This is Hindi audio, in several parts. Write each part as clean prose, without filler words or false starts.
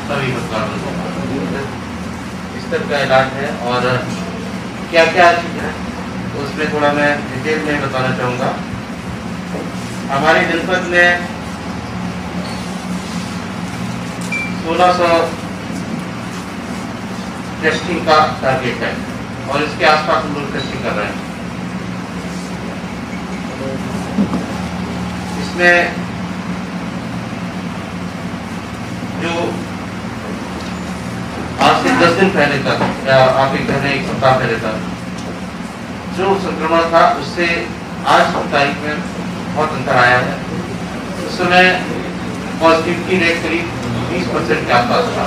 सभी अस्पतालों में इस तरह का इलाज है। और क्या क्या चीज़ है उसमें थोड़ा मैं डिटेल में बताना चाहूँगा। हमारे जनपद में 1600 टेस्टिंग का टारगेट है और इसके आसपास हम लोग टेस्टिंग कर रहे हैं। इसमें जो आज से 10 दिन पहले तक या आप एक कहने 1 सप्ताह पहले तक जो संक्रमण था उससे आज की तारीख में बहुत अंतर आया है। उस समय पॉजिटिविटी रेट करीब 20% के आसपास था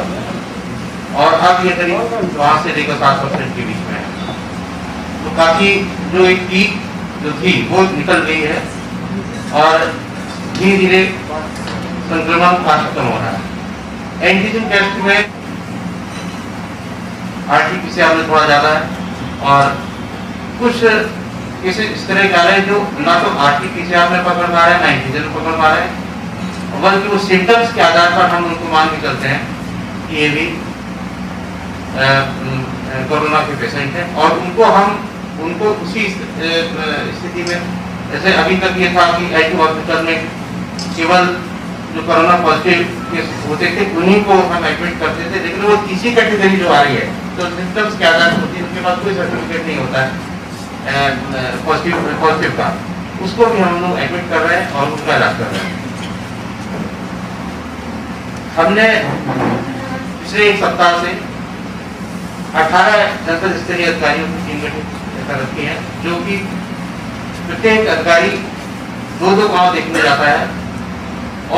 और अब ये करीब 5 से लेकर 7% के बीच में है। तो काफी जो एक पीक जो थी वो निकल गई है और धीरे धीरे संक्रमण का खत्म हो रहा है। एंटीजन टेस्ट में आरटी-पीसीआर में थोड़ा ज्यादा है और कुछ केसेस इस तरह के आ रहे हैं जो ना तो आरटी-पीसीआर में पकड़ पा रहे हैं ना एंटीजन में पकड़ पा रहे हैं, बल्कि वो सिम्टम्स के आधार पर हम उनको मान के चलते हैं कि ये भी कोरोना के पेशेंट हैं और उनको उसी स्थिति में, जैसे अभी तक ये था कि आईटी हॉस्पिटल में केवल जो कोरोना पॉजिटिव केस होते थे उन्हीं को हम एडमिट करते थे, लेकिन वो तीसरी कैटेगरी जो आ रही है तो सिम्टम्स के आधार होती है, उनके पास कोई सर्टिफिकेट नहीं होता है पॉजिटिव का, उसको भी हम लोग एडमिट कर रहे हैं और उसका इलाज कर रहे हैं। हमने पिछले 1 सप्ताह से 18 जनपद स्तरीय अधिकारियों की टीम गठित कर रखी है, जो कि प्रत्येक अधिकारी 2-2 गांव देखने जाता है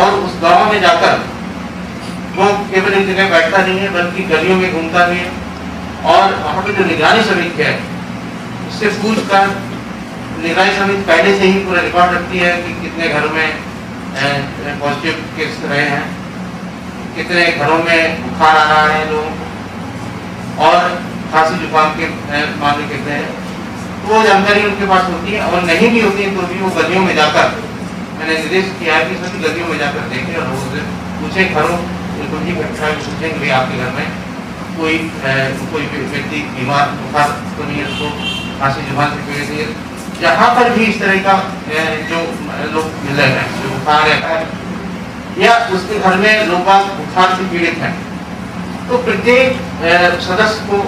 और उस गांव में जाकर वो केवल एक जगह बैठता नहीं है बल्कि गलियों में घूमता भी है और वहाँ पे जो निगरानी समिति है उससे पूछकर निगरानी समिति पहले से ही पूरा रिकॉर्ड रखती है कि कितने घरों में पॉजिटिव केस रहे हैं, कितने घरों में बुखार आ रहा है लोगों को और खांसी जुकाम के मामले कितने हैं, तो वो जानकारी उनके पास होती है। और नहीं भी होती है तो भी वो गलियों में जाकर, मैंने निर्देश किया है कि सभी गलियों में जाकर देखें और लोगों से पूछें, घरों उनको भी पूछें कि आपके घर में कोई व्यक्ति बीमार बुखार तो नहीं है, उसको खांसी जुकाम से पीड़ित है। जहाँ पर भी इस तरह का जो लोग मिल रहे हैं जो बुखार है या उसके घर में लोग बुखार से पीड़ित हैं, तो प्रत्येक सदस्य को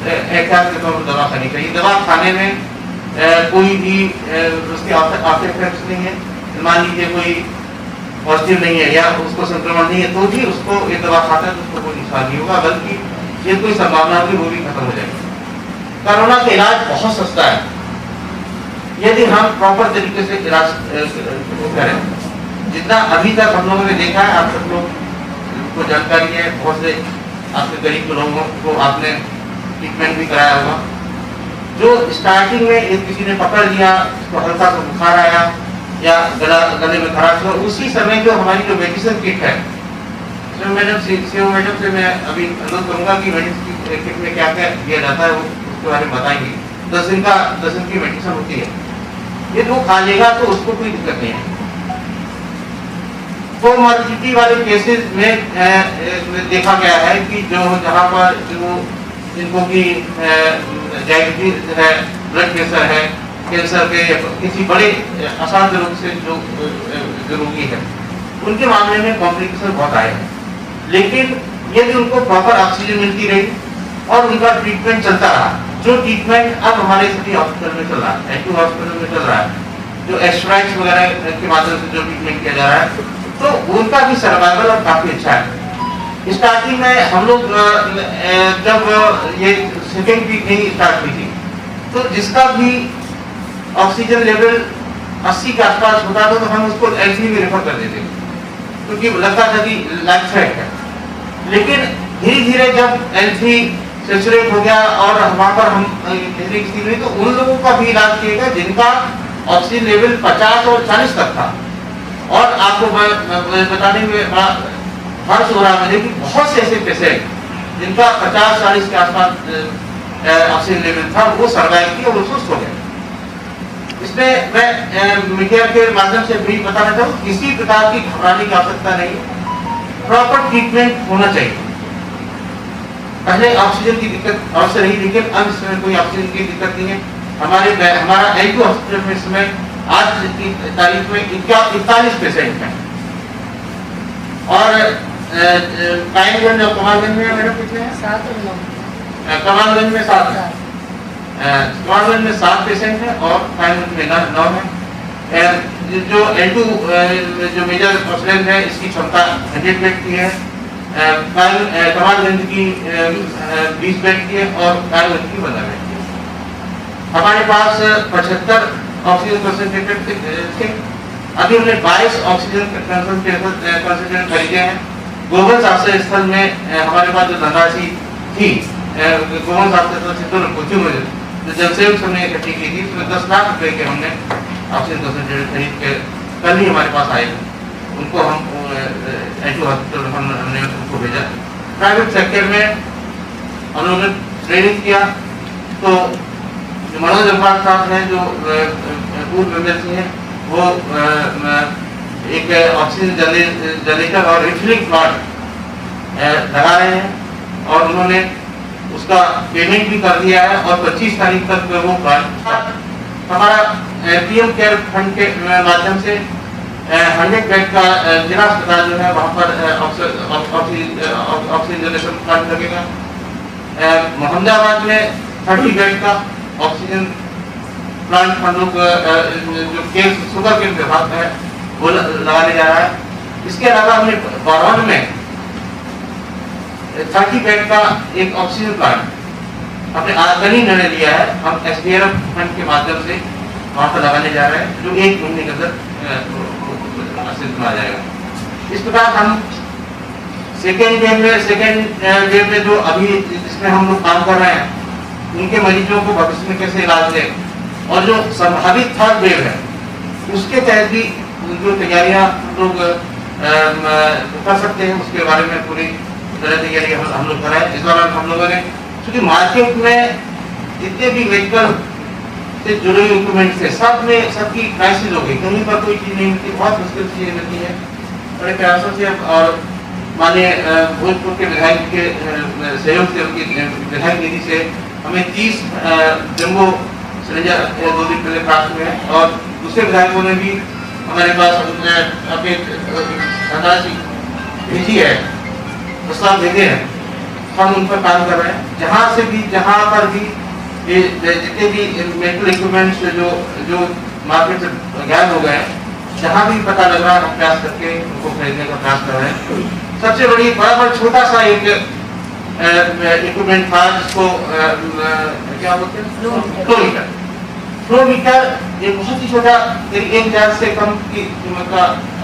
एहतियात के तौर पर दवा खानी चाहिए। दवा खाने में कोई भी उसके आफ्टर इफेक्ट्स नहीं है। मान लीजिए कोई पॉजिटिव नहीं है या उसको संक्रमण नहीं है तो भी उसको ये दवा खाता है तो उसको कोई नुकसान नहीं होगा, बल्कि ये कोई संभावना भी वो भी खत्म हो जाएगी। कोरोना का इलाज बहुत सस्ता है यदि हम प्रॉपर तरीके से इलाज करें। जितना अभी तक हम लोगों ने देखा है, आप सब लोग को जानकारी है, बहुत से आपके गरीब लोगों को आपने ट्रीटमेंट भी कराया होगा। जो स्टार्टिंग में किसी ने पकड़ लिया, उसको हल्का सा बुखार आया या गले में खराश हुआ, उसी समय जो हमारी जो मेडिसिन किट है, मैडम से मैं अभी अनुरोध करूंगा कि मेडिसिन किट में क्या क्या दिया जाता है वो उसके बारे में बताएंगे। 10 दिन की मेडिसिन होती है, ये वो खा लेगा तो उसको कोई दिक्कत नहीं है। कोमॉर्बिडिटी वाले केसेस में देखा गया है कि जो जहाँ पर जो जिनको की डायबिटीज है, ब्लड प्रेशर है, कैंसर के किसी बड़े असाध्य रोग से जो रोगी है, उनके मामले में कॉम्प्लिकेशन बहुत आए हैं। लेकिन यदि उनको प्रॉपर ऑक्सीजन मिलती रही और उनका ट्रीटमेंट चलता रहा, जो ट्रीटमेंट अब हमारे सभी हॉस्पिटल में चल रहा है, एक्टिव हॉस्पिटल में चल रहा है, जो एक्सट्रैक्ट वगैरह के माध्यम से जो ट्रीटमेंट किया जा रहा है, तो उनका भी सर्वाइवल और काफी अच्छा है। स्टार्टिंग में हम लोग जब ये सेकेंड वीक नहीं स्टार्ट हुई थी तो जिसका भी ऑक्सीजन लेवल 80 के आसपास होता था तो हम उसको एलसी में रेफर कर देते क्योंकि लगता था कि लाइफ थ्रेट है। लेकिन धीरे धीरे जब एलसी सैचुरेट हो गया और वहाँ पर हम हुई तो उन लोगों का भी इलाज किया गया जिनका ऑक्सीजन लेवल 50 और 40 तक था। और आपको बताने में बड़ा हर्ष हो रहा है कि बहुत से ऐसे पेशेंट जिनका 50-40 के आसपास ऑक्सीजन लेवल था वो सर्वाइव किया और सुस्त हो गए। इसमें मैं मीडिया के माध्यम से भी बताना चाहूँ, किसी प्रकार की घबराने की आवश्यकता नहीं, प्रॉपर ट्रीटमेंट होना चाहिए। पहले ऑक्सीजन की दिक्कत अवश्य रही, लेकिन अब इस समय कोई ऑक्सीजन की दिक्कत नहीं है। हमारा L2 हॉस्पिटल में इस समय आज की तारीख में 41 पेशेंट हैं। और कायमगंज और कमालगंज में मैडम कितने हैं? 7 और 9। कमालगंज में 7 है, कमालगंज में 7 पेशेंट हैं और कायमगंज में 9 है। जो L2 जो मेजर हॉस्पिटल है इसकी क्षमता 100 बेड की है, कमालगंज की 20 बेड की है और कायमगंज की 15 बेड की है। हमारे पास 75 ऑक्सीजन कंसंट्रेटर थे। अभी हमने 22 ऑक्सीजन कंसंट्रेटर खरीदे हैं। गोवन आश्रय स्थल में हमारे पास जो धनराशि थी, गोवन आश्रय स्थल से तो कोचिंग में जो जनसेवक हमने इकट्ठी की थी, उसमें 10 लाख रुपए के हमने ऑक्सीजन कंसंट्रेटर खरीद के कल ही हमारे पास आए, उनको हम L2 हॉस्पिटल हमने उनको भेजा। प्राइवेट सेक्टर में हम लोगों ने ट्रेनिंग किया, तो मनोज अग्रवाल साहब हैं जो पूर्व एमएलसी हैं, वो एक ऑक्सीजन जनरेटर और रिफिलिंग प्लांट लगा रहे हैं और उन्होंने उसका पेमेंट भी कर दिया है और 25 तारीख तक वो प्लांट हमारा पीएम केयर फंड के माध्यम से 100 बेड का जिला अस्पताल जो है वहाँ पर ऑक्सीजन जनरेशन प्लांट लगेगा। मोहम्मदाबाद में 30 बेड का ऑक्सीजन प्लांट हम लोग जो केस शुगर के विभाग है वो लगाने जा रहा है। इसके अलावा हमने बरौन में 30 बेड का एक ऑक्सीजन प्लांट हमने कल ही निर्णय लिया है, हम SDRF फंड के माध्यम से वहाँ पर लगाने जा रहे हैं, जो 1 महीने के अंदर अस्तित्व में आ जाएगा। इस प्रकार हम सेकेंड वेव में जो अभी जिसमें हम लोग काम कर रहे हैं, उनके मरीजों को भविष्य में कैसे इलाज दें, और जो संभावित थर्ड वेव है उसके तहत भी जो तैयारियां हम लोग कर सकते हैं, उसके बारे में पूरी तरह तैयारी हम लोग कराएं। इस दौरान हम लोगों ने क्योंकि मार्केट में जितने भी मेडिकल से जुड़े हुए इक्विपमेंट थे, सब में सबकी क्राइसिस हो गई, कहीं पर कोई चीज़ नहीं मिलती, बहुत मुश्किल चीज़ें मिलती है। बड़े प्रयासों से और माननीय भोजपुर के विधायक के सहयोग से, उनकी विधायक निधि से हमें 30 जम्बो सिलेंडर 2 दिन पहले प्राप्त हुए हैं और दूसरे विधायकों ने भी हमारे पास अपने धनराशि भेजी है, प्रस्ताव भेजे हैं, हम उन पर काम कर रहे हैं। जहाँ पर भी ये जितने भी मेडिकल इक्विपमेंट्स जो मार्केट से गायब हो गए हैं, जहाँ भी पता लग रहा है हम प्रयास करके उनको खरीदने का प्रयास कर रहे हैं। सबसे बड़ा छोटा सा एक इक्विपमेंट था जिसको क्या बोलते हैं, फ्लो मीटर, ये बहुत ही छोटा, 1,000 से कम की कीमत का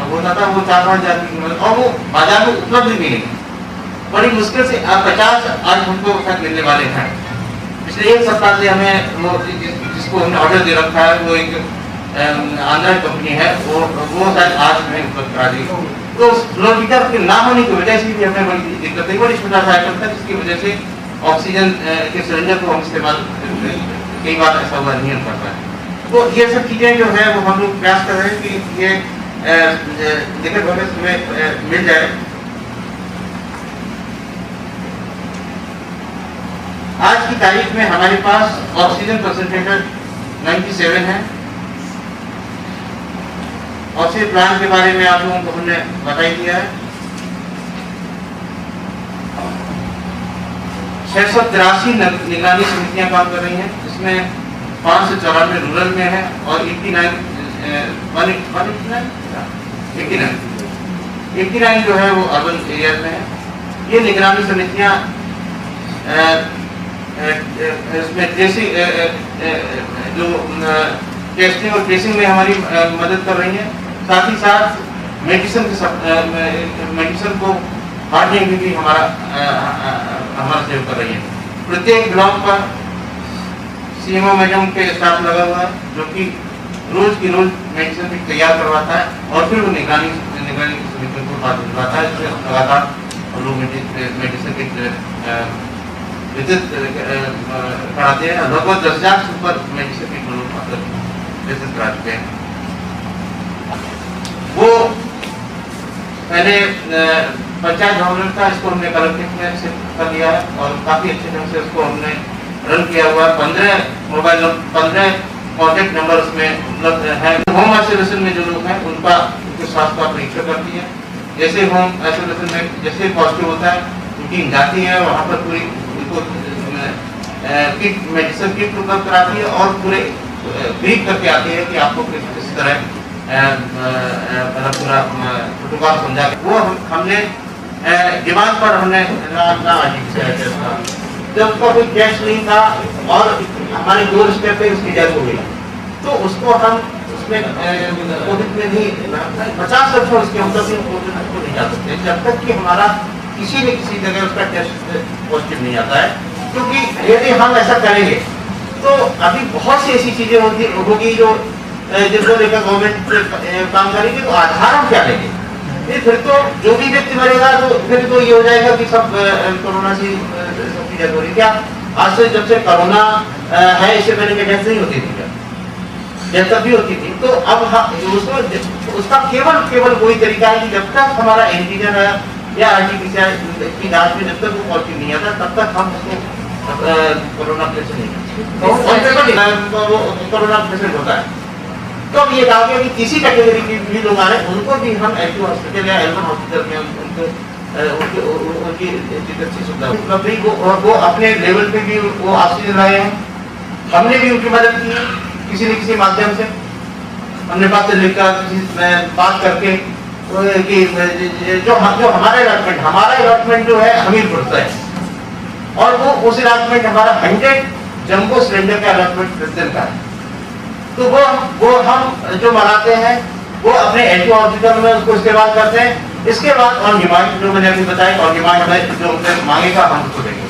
होता था, वो 4-5 हज़ार की कीमत, और वो बाजार में उपलब्ध भी नहीं, बड़ी मुश्किल से 50 आज हमको मिलने वाले हैं। पिछले 1 सप्ताह से हमें वो जिसको हमने ऑर्डर दे रखा है, वो एक आंध्रा कंपनी है, वो शायद आज हमें उपलब्ध करा दी। तो फ्लो मीटर के ना होने की वजह से भी हमें बड़ी दिक्कत है, बड़ी छोटा सा आइटम था जिसकी वजह से ऑक्सीजन के सिलेंडर को हम इस्तेमाल कई बार ऐसा हुआ नहीं हो पाता है। तो ये सब चीज़ें जो है वो हम लोग प्रयास कर रहे हैं कि ये निकट भविष्य में मिल जाए। आज की तारीख में हमारे पास ऑक्सीजन कंसंट्रेटर 97 है। ऑक्सीजन प्लांट के बारे में आप लोगों को हमने बता ही दिया है। 683 निगरानी समितियां काम कर रही हैं, जिसमें 594 रूरल में है और 89 जो है वो अर्बन एरिया में है। ये निगरानी समितियां इसमें ट्रेसिंग जो टेस्टिंग और ट्रेसिंग में हमारी मदद कर रही है, साथ ही साथ मेडिसिन को बांटने में भी हमारा सहयोग कर रही है। प्रत्येक ब्लॉक पर CMO मैडम के स्टाफ लगा हुआ है, जो कि रोज की रोज मेडिसिन भी तैयार करवाता है और फिर वो निगरानी समिति को बात दिलवाता है, जिससे लगातार हम लोग मेडिसिन के विजिट कराते हैं। लगभग 10,000 से ऊपर मेडिसिन के विजिट करा चुके हैं। वो पहले पंचायत भवन था, इसको हमने कलेक्टिव में कर लिया है और काफी अच्छे ढंग से उसको हमने रन किया हुआ है। 15 कॉन्टेक्ट नंबर उसमें उपलब्ध है। होम आइसोलेशन में जो लोग हैं उनके स्वास्थ्य का परीक्षण करती है। जैसे होम आइसोलेशन में जैसे पॉजिटिव होता है उनकी जाती है, वहाँ पर पूरी उनको किट मेडिसिन किट उपलब्ध कराती है और पूरे ब्रीफ करके आती है कि आपको किस तरह पूरा प्रोटोकॉल समझा के वो हमने डिमांड पर हमने जब उसका कोई कैश नहीं था और हमारे डोर स्टेप पे उसकी डेथ हो गई तो उसको हम उसमें कोविड में भी 50% उसके अंदर भी कोविड को नहीं जा सकते जब तक कि हमारा किसी न किसी जगह उसका टेस्ट पॉजिटिव नहीं आता है। क्योंकि यदि हम ऐसा करेंगे तो अभी बहुत सी ऐसी चीजें होगी जो जिनको लेकर गवर्नमेंट काम करेगी, तो आधार हम क्या लेंगे? फिर तो जो भी व्यक्ति मरेगा तो फिर तो ये हो जाएगा कि सब कोरोना से सबकी डेथ हो रही। क्या आज से जब से कोरोना है इससे पहले की डेथ नहीं होती थी क्या? डेथ तब भी होती थी। तो अब उसका केवल वही तरीका है कि जब तक हमारा एंटीजन है या आरटीपीसीआर की जांच में जब तक वो पॉजिटिव नहीं आता तब तक हम उसको कोरोना पेशेंट नहीं कोरोना पेशेंट होता है। तो अब ये कहा गया कि तीसरी कैटेगरी के भी लोग आ रहे हैं उनको भी हम एल2 हॉस्पिटल या L1 हॉस्पिटल में उनकी चिकित्सीय सुविधा उपलब्ध है। वो अपने लेवल पे भी वो ऑक्सीजन लाए हैं, हमने भी उनकी मदद की है किसी न किसी माध्यम से। हमने बात बात करके कि जो हमारा अलॉटमेंट जो है हमीरपुर से है और वो उस अलॉटमेंट हमारा 100 जंबो सिलेंडर का अलॉटमेंट प्रेसिडेंट का है। तो वो हम जो मंगाते हैं वो अपने एल2 हॉस्पिटल में उसको इस्तेमाल करते हैं। इसके बाद ऑन डिमांड जो मैंने अभी बताया ऑन डिमांड हमें जो मांगेगा हम उसको देंगे।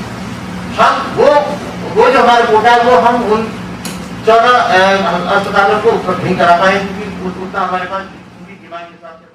हम वो जो हमारा कोटा है वो हम उन 14 अस्पतालों को उपलब्ध नहीं करा पाए क्योंकि उतना हमारे पास उनकी डिमांड के साथ